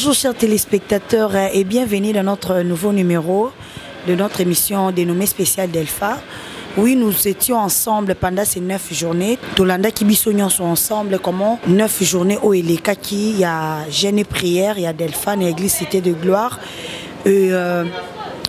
Bonjour chers téléspectateurs et bienvenue dans notre nouveau numéro de notre émission dénommée Spéciale Delpha. Oui, nous étions ensemble pendant ces 9 journées. Tolanda Kibisonion sont ensemble. Comment 9 journées au Elekaki, il y a jeûne et prière, il y a Delpha, il y a Église Cité de Gloire.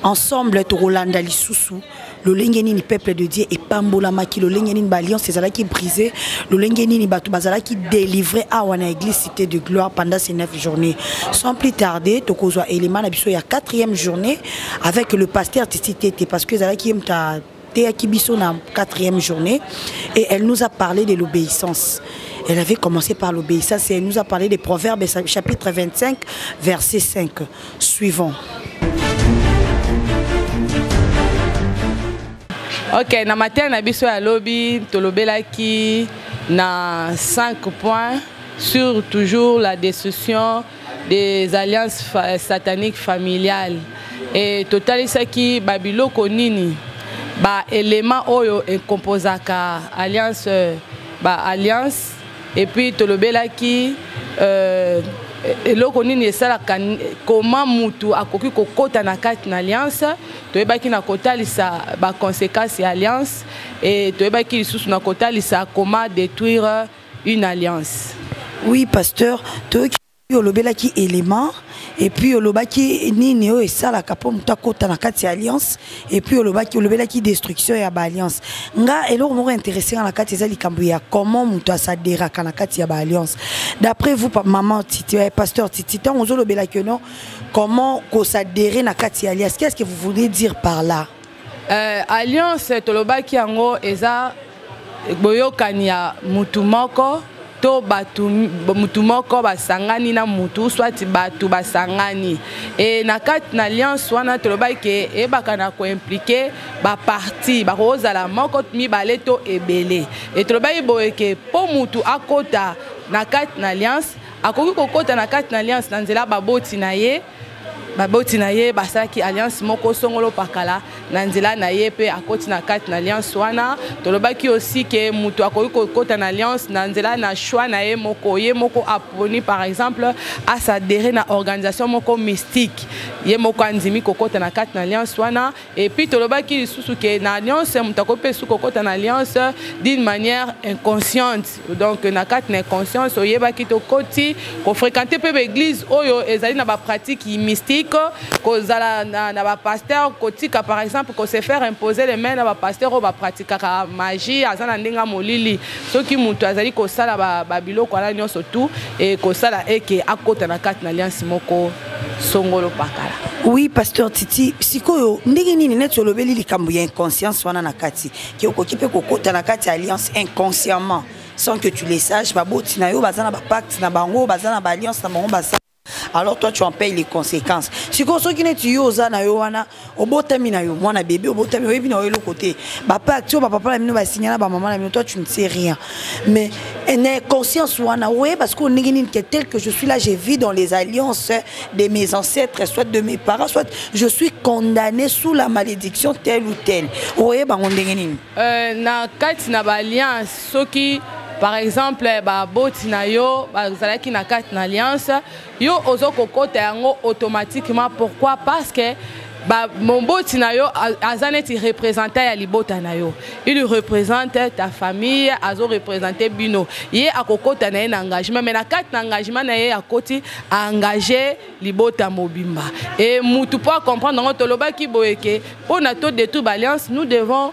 Ensemble, Tolanda Lissousou. Le lengeni ni peuple de Dieu et pambola maki le lengeni ni alliance c'est ça qui brisé le lengeni ni batu bazala qui délivré à wana église cité de gloire pendant ces 9 journées. Sans plus tarder tokozwa élément na biso ya 4e journée avec le pasteur Titi parce que zala qui mta te akibiso na 4e journée et elle nous a parlé de l'obéissance. Elle avait commencé par l'obéissance et elle nous a parlé des Proverbes chapitre 25 verset 5 suivant. Ok, na matin na biso ya lobby tolobelaki na 5 points sur toujours la destruction des alliances sataniques familiales et totalisaki babiloko nini ba élément oyo e composaka alliance alliance et puis tolobelaki eloko nini esalaka comment mutu akoki kokota na kati na alliance toyebaki na kotalisa ba conséquences ya alliance et toyebaki lisusu na kotalisa comment détruire une alliance. Oui pasteur, toyoki olobelaki élément et puis olobaki nini o esalaka po mutu akota na kati ya alliance et puis olobelaki destruction ya ba alliance nga eloko moko intéressé na kati eza likambo ya comment mutu asaderaka na kati ya ba alliance. D'après vous maman Titi pasteur Titi tant ozolobelaki non comment ko s'adhérer na kati ya alliance, qu'est-ce que vous voulez dire par là? Alliance tolobaki yango eza boyokani ya mutu moko to batu mutu moko basangani na mutu soit batu basangani et na kati na alliance wana tolobaki ebaka na ko impliquer ba parti ba kozala moko mibale to ebele et tolobaki boyeke po mutu akota na kati na alliance akoki kokota na kati na alliance na nzela baboti na ye basaki alliance moko songolo pakala na nzela na ye pe akoti na kati na alliance wana tolobaki aussi ke mutu akoki kokota na alliance na nzela na choix na ye moko aponi par exemple à s'adhérer na organisation moko mystique ye moko andimi kokota na kati na alliance wana et puis tolobaki lisusu ke na alliance mutu akoki su kokota na alliance d'une manière inconsciente donc na kati na inconscience oyebaki tokoti ko fréquenter pe l'église oyo ezali na ba pratique mystique kozala na ba pasteur kotika par exemple ko se faire imposer les mains na ba pasteur o ba pratika ka magie azana ndenga molili soki mutu azali ko sala ba biloko ala nyonso tout et ko sala eke akota na kati na alliance moko songolo pakala. Oui pasteur Titi sikoyo ndenge nini net olobeli likambo ya inconscience wana na kati ki okokipe kokota na kati alliance inconsciemment sans que tu les saches baboti na yo bazana ba pacte na bango bazana ba alliance na bango basa. Alors toi tu en payes les conséquences. Si qu'on soit qui n'est tu yosa na yoana au botami na yo moi na bébé au botami oui na l'autre côté papa tu papa la mino va signer là maman la mino toi tu ne sais rien mais n'est conscience wana ouais parce qu'on n'est tel que je suis là j'ai vu dans les alliances de mes ancêtres soit de mes parents soit je suis condamné sous la malédiction telle ou telle ouais bah on n'est na kati na ba alliance soki par exemple boti na yo bazalaki na kati na alliance yo ozoko kota yango automatiquement pourquoi parce que mon boti na yo azaneti représentant ya libota na yo il représente ta famille azo représenter bino ye akokota na un engagement mais na kati na engagement na ye akoti engager libota mobimba et mutu pour comprendre ngo tolobaki boyeke pona to de tout alliance nous devons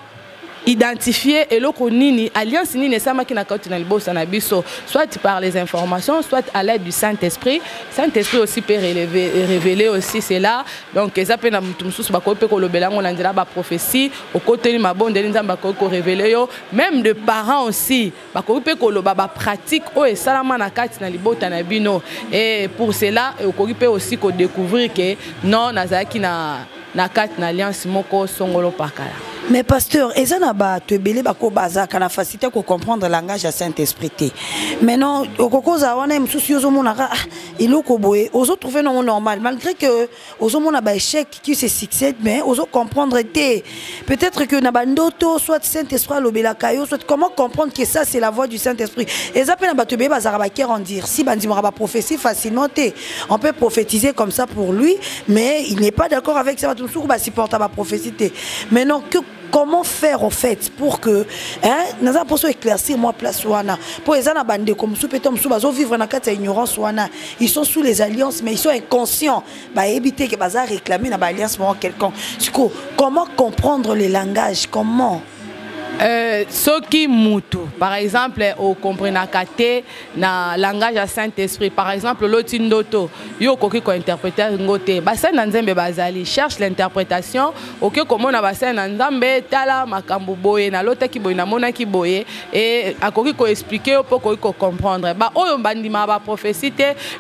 identifier et loko nini alliance nini sama ki na koti na libosa na biso soit par les informations soit à l'aide du Saint-Esprit aussi peut révéler aussi cela donc ça peut na mutu mususu bakope ko lobela ngo na nzela ba prophétie au côté ni mabonde nzamba ko révéler yo même de parents aussi bakope ko loba ba pratique o et salama na kati na libota na bino et pour cela okoki aussi ko découvrir que non nazaki na kati na alliance moko songolo pakala. Mais pasteur, et ça n'a pas te belé bako baza kana facilité ko comprendre le langage à Saint-Esprit. Mais non, au cause a wana msusu yozo monaka il est koboé ozo trouver non normal malgré que ozo mon a échec qui se succède mais ozo comprendre peut-être que na bandoto soit Saint-Esprit lobela kayo soit comment comprendre que ça c'est la voix du Saint-Esprit et ça peut na batebe bazara ba en dire si bandimora ba prophétie facilement on peut prophétiser comme ça pour lui mais il n'est pas d'accord avec ça tout sourd ba supporter ba prophétie mais non que comment faire en fait pour que nous avons pour éclaircir moi place wana pour les ana bande comme sous pétom sous bazo vivre dans cette ignorance wana ils sont sous les alliances mais ils sont inconscients bah éviter que bazar réclamer dans alliance pour quelqu'un comment comprendre les langages comment ce qui mutu par exemple au comprenakate na langage à Saint-Esprit par exemple lotindoto yo koki ko interpréter ngote basa na nzembe bazali cherche l'interprétation OK comment na basa na nzambe tala makambo boye na lote ki boye na mona ki boye et akoki ko expliquer pour ko comprendre ba oyo bandima ba prophétie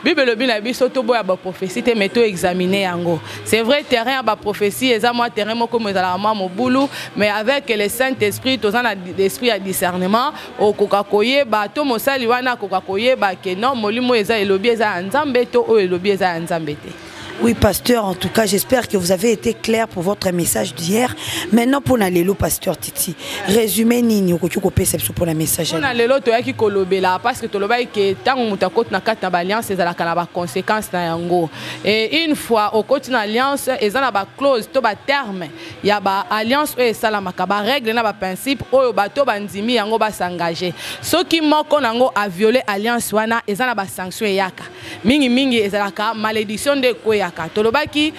bible le bina biso to boya ba prophétie mais to examiner yango c'est vrai terrain ba prophétie eza moi terrain moko mezala ma mobulu mais avec le Saint-Esprit tous en l'esprit à discernement au kokakoye ba to mosali wana kokakoye ba ke non molimo eza elobi eza nzambe to o elobi eza nzambe te. Oui, pasteur, en tout cas, j'espère que vous avez été clair pour votre message d'hier. Maintenant, pour Nalélo, pasteur Titi, résumé Nini, pour la message. Pour Nalélo, tu as qui kolobela parce que tu l'as que tant que tu as côté na carte d'alliance, c'est la canaba conséquence na yango. Et une fois au côté d'alliance, ils ont la clause, to ba terme, il y a ba alliance et ça la makaba règle na ba principe, o ba to bandimi yango ba s'engager. Ceux qui manquent nango à violer alliance wana, ils ont la sanction yaka. Mingi mingi ils ont la malédiction de quoi tolobaki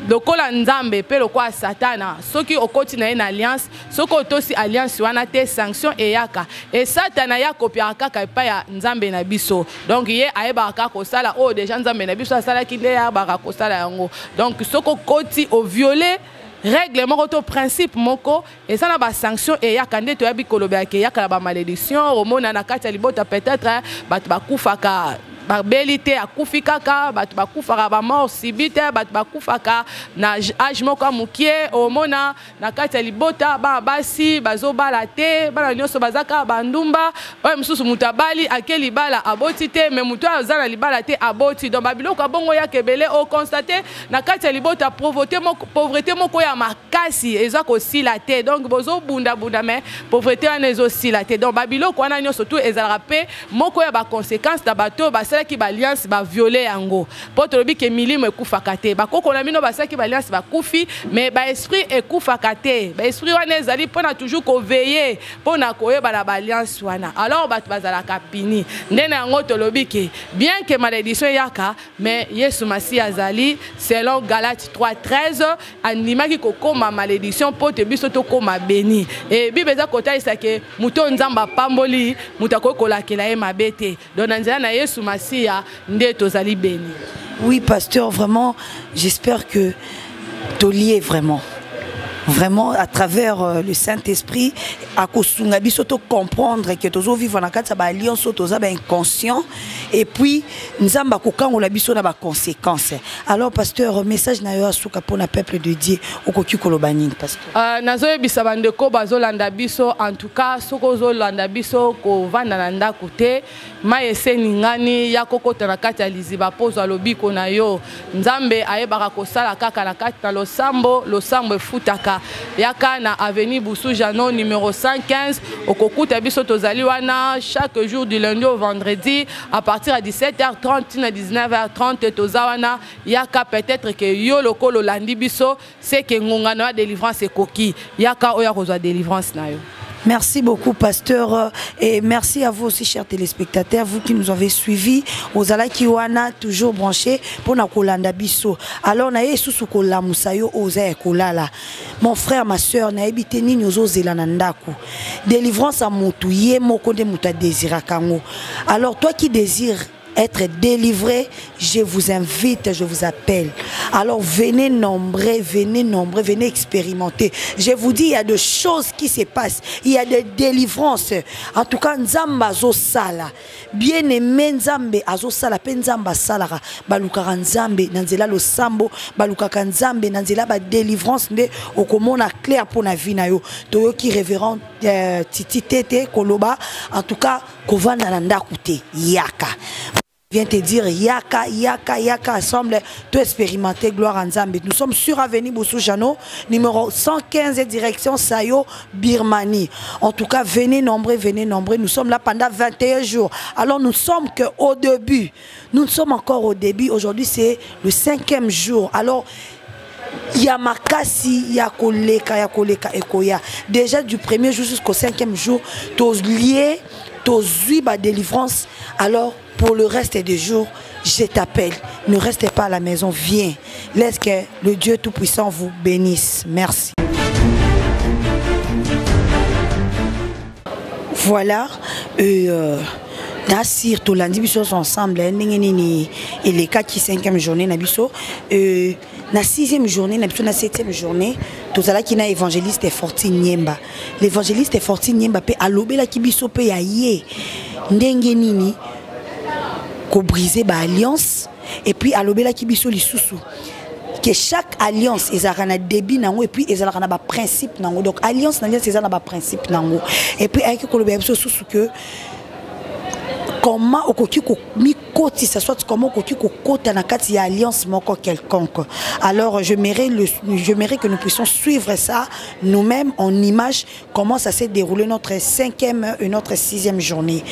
lokola nzambe pe lokwa satana soki okoti na une alliance soko otosi alliance wana te sanction eyaka et satana ya kopia kaka pa ya nzambe na biso donc ye ayeba ka ko sala o déjà nzambe na biso sala ki nde ya ba ko sala yango donc soko koti o violer règlement auto principe moko et ça na ba sanction eyaka nde to ya bikoloba ke yaka ba malédiction romona na kati libota peut-être bat ba kufaka barbelité à kufika bat bakufaka ba mort subite bat bakufaka na âge moko mukie omona na kati libota ba basi bazobala te bana nyonso bazaka bandumba oyo mususu mutabali akeli bala aboti te mais mutu azana libala te aboti donc babiloko bongo ya kebele o constater na kati libota pauvreté moko ya makasi eza ko sila te donc bozo bunda mais pauvreté wana ezo sila te donc babiloko wana nyonso tout ezala pe moko ya ba conséquences da bato ba qui ba alliance ba violer yango potolobi ke milimo ekufaka te ba koko na mino ba saki ba alliance ba kufi mais ba esprit ekufaka te ba esprit wana ezali pona toujours ko veiller pona koyeba na ba alliance wana alors ba bazala kapini ndena yango tolobi ke bien que malédiction yaka mais Yesu Masi azali selon Galates 3:13 animaki kokoma malédiction pote biso to koma béni et bible za kotalisa ke muto nzamba pamboli mutako kolakela e mabete donc nzela na Yesu Masi. Oui, pasteur, vraiment, j'espère que Tolier vraiment. Vraiment, à travers le Saint-Esprit, à Kosunga biso to comprendre que tozo vivre na kati ba alliance toza ba inconscient et puis nzamba kokango la biso na ba conséquences. Alors pasteur, message na yo asuka pour na peuple de Dieu okoki kolobani pasteur. Nazo yebisa bandeko bazolanda biso en tout cas soko zolanda biso ko vanda na ndako te maese ningani ya kokota na kati ya liziba pozo lobiko na yo nzambe ayebaka kosala kaka na kati na losambo efutaka yaka na avenue Boussou Jano numéro 115 okokuta biso tozali wana chaque jour du lundi au vendredi à partir à 17h30 à 19h30 tozawana yaka peut-être que yo lokolo landi biso c'est que ngonga na délivrance ekoki yaka oya kozwa délivrance na yo. Merci beaucoup, pasteur. Et merci à vous aussi, chers téléspectateurs, vous qui nous avez suivis. Aux Alakiwana, toujours branchés pour na kolanda biso. Alors, na yesu sukola musayo oza kolala. Mon frère, ma soeur, na ebité ni nyozo zelanandaku. Délivrance à mutu, ye moko de muta désira kango. Alors, toi qui désires être délivré, je vous invite, je vous appelle. Alors venez nombreux, venez expérimenter. Je vous dis, il y a des choses qui se passent, il y a des délivrances. En tout cas, Nzamba zo sala. Bien aimé Nzambe azo sala pe Nzamba salara. Balukara Nzambe nanzela lo sambo, balukaka Nzambe nanzela ba délivrance nde okomona clair pour na vie na yo. Toyo ki révérend Titi Tete Koloba. En tout cas, kovana nanda kute yaka. Viens te dire Yaka ensemble, tout expérimenter gloire en Zambie. Nous sommes sur Avenue Boussou-Jano, numéro 115 direction Sayo, Birmanie. En tout cas, venez nombreux. Nous sommes là pendant 21 jours. Alors nous sommes qu'au début. Nous sommes encore au début. Aujourd'hui, c'est le 5e jour. Alors, il y a Makasi, il y a Koleka, Ekoya. Déjà du 1er jour jusqu'au 5e jour, tous liés, tous ma délivrance. Alors, pour le reste des jours, je t'appelle. Ne restez pas à la maison, viens. Laisse que le Dieu Tout-Puissant vous bénisse. Merci. Voilà. Nassir, tout lundi, nous sommes ensemble. Et les 5e journée, na 6e journée, na 7e journée, tout à qui na évangéliste et Forti Niemba. L'évangéliste et Forti Niemba, à l'obéla qui biso pe ya ye. Ndengenini. Qu'on brisait l'alliance et puis à l'obéla qui biso li sousou que chaque alliance ils ont un débit nango et puis ils ont un principe nango donc alliance ils ont un principe nango et puis avec qu'on le sousou que comment au koki ko mi koti ça soit comment koki ko kota na kati ya alliance moko quelconque. Alors je mérite que nous puissions suivre ça nous-mêmes en image comment ça s'est déroulé notre 5e et notre 6e journée.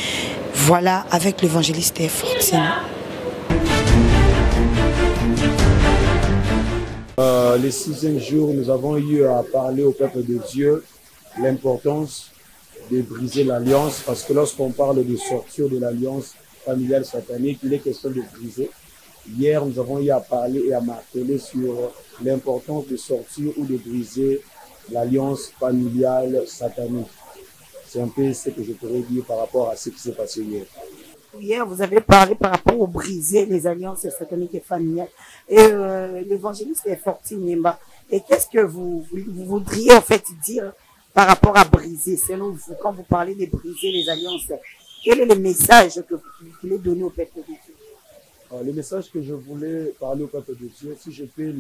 Voilà avec l'évangéliste Fortine. Le 6e jour, nous avons eu à parler au peuple de Dieu l'importance de briser l'alliance, parce que lorsqu'on parle de sortir de l'alliance familiale satanique, il est question de briser. Hier, nous avons eu à parler et à marteler sur l'importance de sortir ou de briser l'alliance familiale satanique. C'est un peu ce que je pourrais dire par rapport à ce qui s'est passé hier. Hier, vous avez parlé par rapport au briser les alliances sataniques et familiales. Et l'évangéliste est Forti Niemba. Et qu'est-ce que vous voudriez en fait dire par rapport à briser, selon vous, quand vous parlez de briser les alliances, quel est le message que vous voulez donner au peuple de Dieu? Le message que je voulais parler au peuple de Dieu, si je peux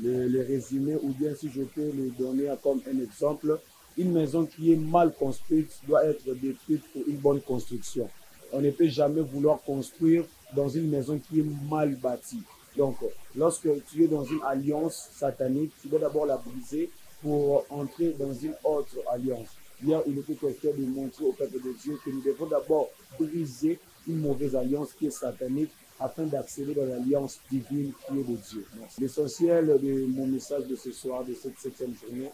le résumer ou bien si je peux le donner comme un exemple, une maison qui est mal construite doit être détruite pour une bonne construction. On ne peut jamais vouloir construire dans une maison qui est mal bâtie. Donc, lorsque tu es dans une alliance satanique, tu dois d'abord la briser pour entrer dans une autre alliance. Hier, il était question de montrer au peuple de Dieu que nous devons d'abord briser une mauvaise alliance qui est satanique afin d'accéder dans l'alliance divine qui est de Dieu. L'essentiel de mon message de ce soir, de cette 7e journée,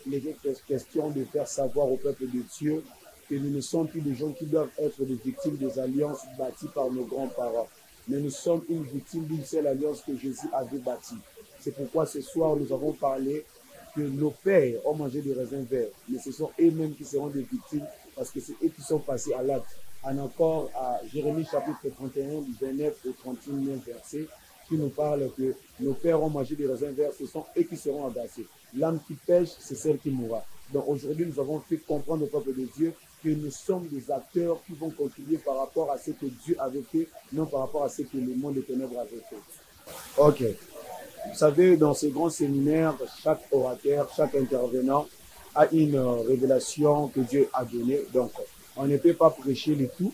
il est question de faire savoir au peuple de Dieu que nous ne sommes plus des gens qui doivent être des victimes des alliances bâties par nos grands-parents, mais nous sommes une victime d'une seule alliance que Jésus avait bâtie. C'est pourquoi ce soir, nous avons parlé que nos pères ont mangé des raisins verts, mais ce sont eux-mêmes qui seront des victimes parce que c'est eux qui sont passés à l'acte. En encore à Jérémie chapitre 31, 29 et 31 versets, qui nous parle que nos pères ont mangé des raisins verts, ce sont eux qui seront agacés. L'âme qui pêche, c'est celle qui mourra. Donc aujourd'hui, nous avons fait comprendre au peuple de Dieu que nous sommes des acteurs qui vont contribuer par rapport à ce que Dieu avait fait, non par rapport à ce que le monde des ténèbres avait fait. Ok. Vous savez, dans ces grands séminaires, chaque orateur, chaque intervenant a une révélation que Dieu a donnée. Donc, on ne peut pas prêcher le tout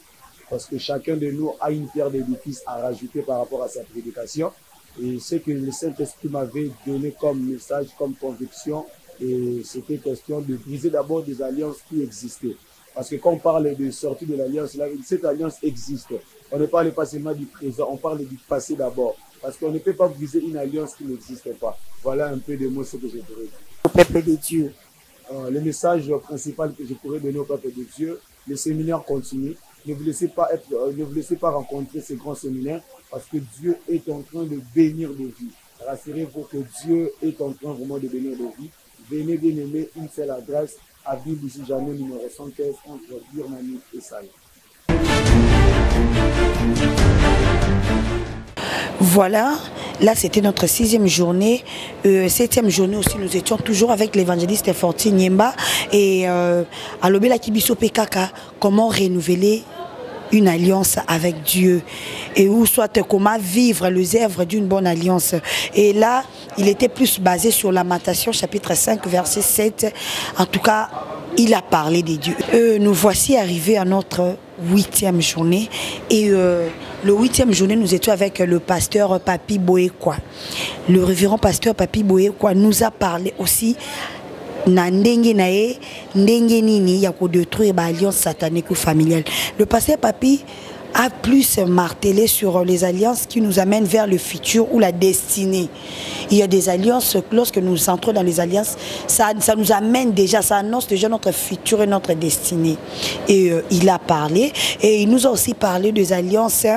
parce que chacun de nous a une pierre d'édifice à rajouter par rapport à sa prédication. Et ce que le Saint-Esprit m'avait donné comme message, comme conviction, et c'était question de briser d'abord des alliances qui existaient. Parce que quand on parle de sortie de l'alliance, cette alliance existe. On ne parle pas seulement du présent, on parle du passé d'abord. Parce qu'on ne peut pas briser une alliance qui n'existe pas. Voilà un peu de mots ce que je pourrais dire. Au peuple de Dieu. Le message principal que je pourrais donner au peuple de Dieu, le séminaire continue. Ne vous laissez pas rencontrer ces grands séminaires parce que Dieu est en train de bénir des vies. Rassurez-vous que Dieu est en train vraiment de bénir des vies. Venez bien aimer une seule adresse à Ville Boussou-Jano numéro 115 entre Birmanie et Saï. Voilà, là c'était notre 6e journée. 7e journée aussi, nous étions toujours avec l'évangéliste Forti Niemba et à l'Obéla Kibiso Pekaka, comment renouveler une alliance avec Dieu et ou soit comment vivre les œuvres d'une bonne alliance. Et là, il était plus basé sur Lamentation chapitre 5 verset 7. En tout cas, il a parlé de Dieu. Nous voici arrivés à notre 8e journée. Et le 8e journée, nous étions avec le pasteur Papi Boekwa. Le révérend pasteur Papi Boekwa nous a parlé aussi na ndenge nae ndenge nini ya ko détruire l'alliance satanique ou familiale. Le pasteur Papi a plus martelé sur les alliances qui nous amènent vers le futur ou la destinée. Il y a des alliances, lorsque nous entrons dans les alliances, ça nous amène déjà, ça annonce déjà notre futur et notre destinée. Et il a parlé, et il nous a aussi parlé des alliances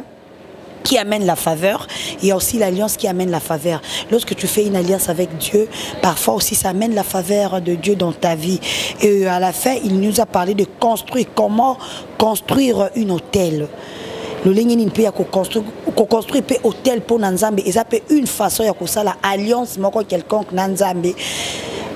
qui amènent la faveur. Il y a aussi l'alliance qui amène la faveur. Lorsque tu fais une alliance avec Dieu, parfois aussi ça amène la faveur de Dieu dans ta vie. Et à la fin, il nous a parlé de construire, comment construire une hôtel. Le lengeni peut construire un hôtel pour Nanzambe et ça peut une façon de la alliance quelconque Nanzambe.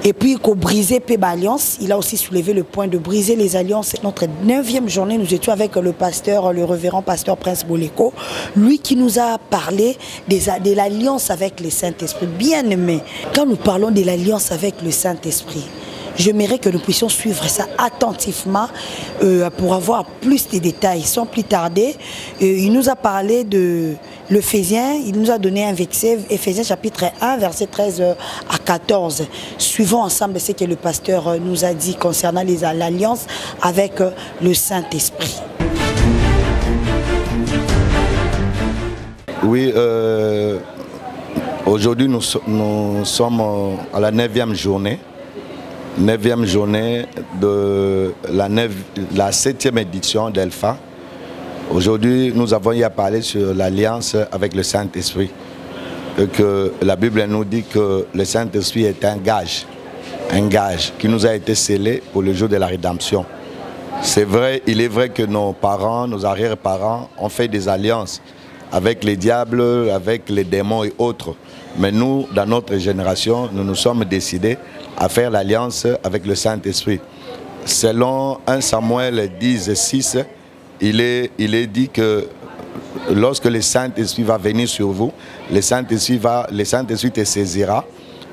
Et puis qu'on briser l'alliance, il a aussi soulevé le point de briser les alliances. Notre 9e journée, nous étions avec le pasteur, le révérend pasteur Prince Boleko, lui qui nous a parlé de l'alliance avec le Saint-Esprit. Bien aimé, quand nous parlons de l'alliance avec le Saint-Esprit, j'aimerais que nous puissions suivre ça attentivement pour avoir plus de détails. Sans plus tarder, il nous a parlé de l'Éphésiens, il nous a donné un verset, Éphésiens chapitre 1, verset 13 à 14. Suivons ensemble ce que le pasteur nous a dit concernant l'alliance avec le Saint-Esprit. Oui, aujourd'hui nous sommes à la 9e journée. 9e journée de la 7e édition d'Elpha. Aujourd'hui, nous avons eu à parler sur l'alliance avec le Saint-Esprit. Que la Bible nous dit que le Saint-Esprit est un gage qui nous a été scellé pour le jour de la rédemption. C'est vrai, il est vrai que nos parents, nos arrière-parents ont fait des alliances avec les diables, avec les démons et autres. Mais nous, dans notre génération, nous nous sommes décidés à faire l'alliance avec le Saint-Esprit. Selon 1 Samuel 10:6, il est dit que lorsque le Saint-Esprit va venir sur vous, le Saint-Esprit te saisira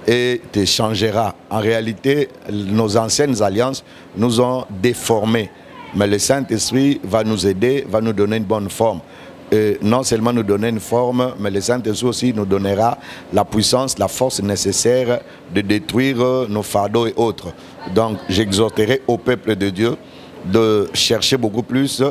et te changera. En réalité, nos anciennes alliances nous ont déformés. Mais le Saint-Esprit va nous aider, va nous donner une bonne forme. Et non seulement nous donner une forme, mais le Saint-Esprit aussi nous donnera la puissance, la force nécessaire de détruire nos fardeaux et autres. Donc j'exhorterai au peuple de Dieu de chercher beaucoup plus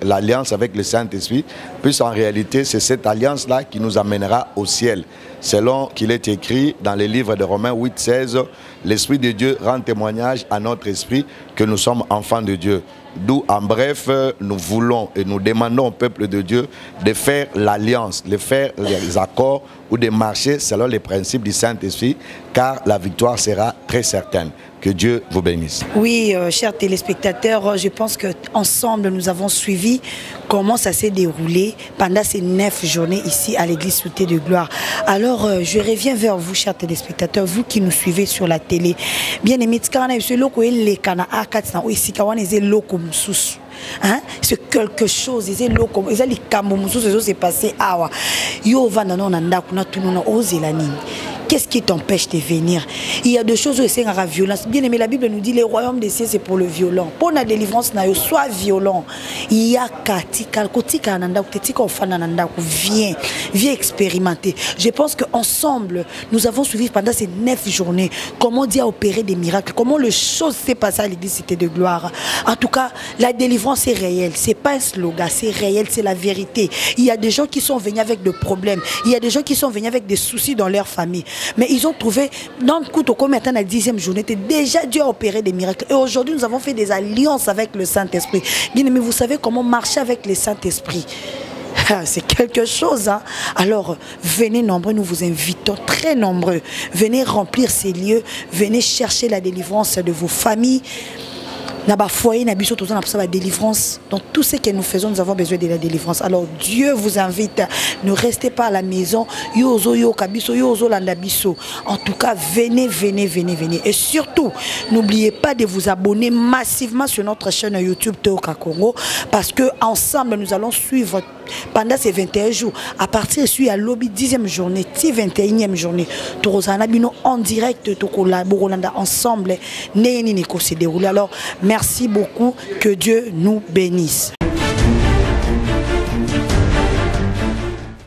l'alliance avec le Saint-Esprit, puisqu'en réalité c'est cette alliance-là qui nous amènera au ciel. Selon qu'il est écrit dans les livres de Romains 8:16, l'Esprit de Dieu rend témoignage à notre esprit que nous sommes enfants de Dieu. D'où, en bref, nous voulons et nous demandons au peuple de Dieu de faire l'alliance, de faire les accords ou de marcher selon les principes du Saint-Esprit, car la victoire sera très certaine. Que Dieu vous bénisse. Oui, chers téléspectateurs, je pense qu'ensemble, nous avons suivi comment ça s'est déroulé pendant ces 9 journées ici à l'église Souté de Gloire. Alors, je reviens vers vous, chers téléspectateurs, vous qui nous suivez sur la télé. Bien aimé, c'est quelque chose, c'est passé. Qu'est-ce qui t'empêche de venir? Il y a des choses où c'est la violence. Bien aimé, la Bible nous dit le royaume des cieux c'est pour le violent. Pour la délivrance, sois violent. Il y a viens expérimenter. Je pense qu'ensemble, nous avons suivi pendant ces 9 journées comment Dieu a opéré des miracles, comment les choses s'est passées à l'église Cité de Gloire. En tout cas, la délivrance est réelle. C'est pas un slogan, c'est réel, c'est la vérité. Il y a des gens qui sont venus avec des problèmes. Il y a des gens qui sont venus avec des soucis dans leur famille. Mais ils ont trouvé, dans le coup, comme maintenant la 10e journée, déjà Dieu a opéré des miracles. Et aujourd'hui, nous avons fait des alliances avec le Saint-Esprit. Bien aimé, vous savez comment marcher avec le Saint-Esprit? C'est quelque chose, hein? Alors, venez nombreux, nous vous invitons, très nombreux. Venez remplir ces lieux, venez chercher la délivrance de vos familles. Foyer, la délivrance. Dans tout ce que nous faisons, nous avons besoin de la délivrance. Alors Dieu vous invite, ne restez pas à la maison. En tout cas, venez, venez, venez, venez. Et surtout, n'oubliez pas de vous abonner massivement sur notre chaîne YouTube Théoka Congo, parce que ensemble nous allons suivre pendant ces 21 jours. À partir de la lobby 10e journée, 21e journée, en direct ensemble. Alors, merci beaucoup, que Dieu nous bénisse.